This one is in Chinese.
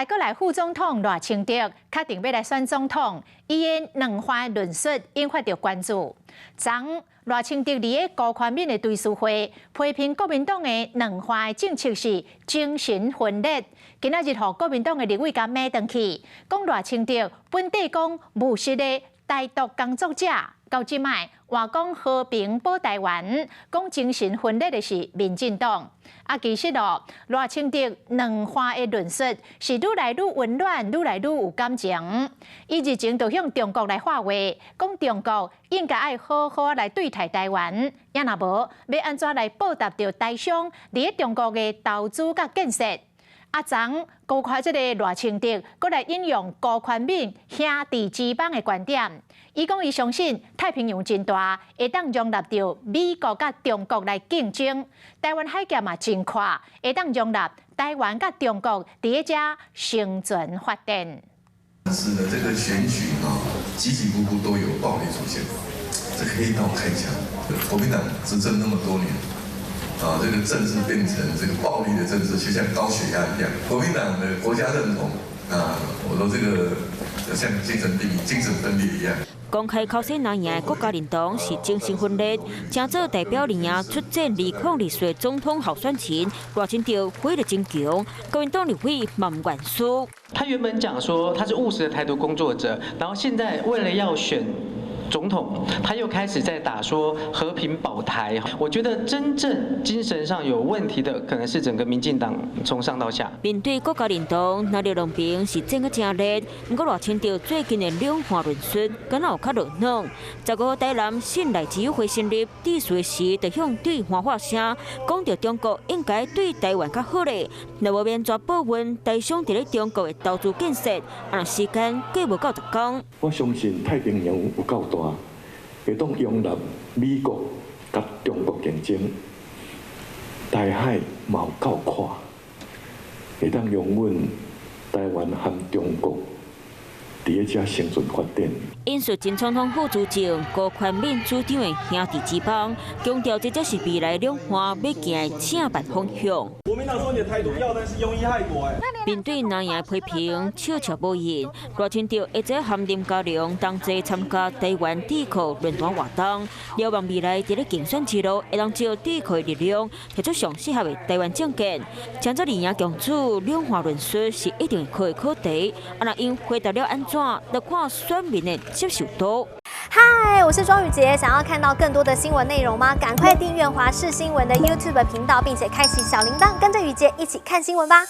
来过来，副总统赖清德确定要来选总统，伊的两番论述引发着关注。昨赖清德伫个高宽敏的追思会批评国民党的两番政策是精神分裂。今仔日，互国民党的立委甲骂回去，讲赖清德本地讲务实的台独工作者，到即卖话讲和平保台湾，讲精神分裂的是民进党。其实赖清德两番的论述是愈来愈温暖，愈来愈有感情。伊日前就向中国来发话，讲中国应该爱好好来对待台湾，也若无要安怎来报答着台商伫中国的投资甲建设。昨高宽这个赖清德，搁来引用高宽敏兄弟之邦的观点。伊讲伊相信太平洋真大，会当容纳着美国甲中国来竞争。台湾海峡嘛真宽，会当容纳台湾甲中国伫遮生存发展。当时的这个选举起起伏伏都有暴力出现，这黑道开枪，国民党执政那么多年。这个政治变成这个暴力的政治，就像高血压一样。国民党的国家认同我说这个像精神病、精神分裂一样。公开考试拿赢的国家认同是精神分裂，正做代表林亚出战2024总统候选前，赖清德火力真强，国民党立委嘛唔愿输。他原本讲说他是务实的台独工作者，然后现在为了要选总统，他又开始在打说和平保台。我觉得真正精神上有问题的，可能是整个民进党从上到下。面对国家认同，那两边是争个正烈。不过赖清德最近的两番论述，敢有较热闹。15号台南信赖自由会成立，致辞时就向对方发声，讲到中国应该对台湾较好咧，若无免抓保温台商伫咧中国的投资建设，时间过无到10天。我相信太平洋有够大。会当容纳美国甲中国竞争，台海嘛有够宽，会当容稳台湾和中国伫咧遮生存发展。引述前总统副主席高宽敏主张的兄弟之邦，强调这才是未来两岸要行的正版方向。国民党说你的台独要单是用意害国面对南洋批评，笑笑无言。赖清德一直含林佳龙同齐参加台湾抵抗论坛活动，希望未来伫咧竞选之路会当借抵抗的力量，提出上适合的台湾政见。将这二赢共主两话论述是一定可以可题。若因回答了安怎，就看选民的接受度。嗨，我是庄宇杰，想要看到更多的新闻内容吗？赶快订阅华视新闻的 YouTube 频道，并且开启小铃铛，跟着宇杰一起看新闻吧。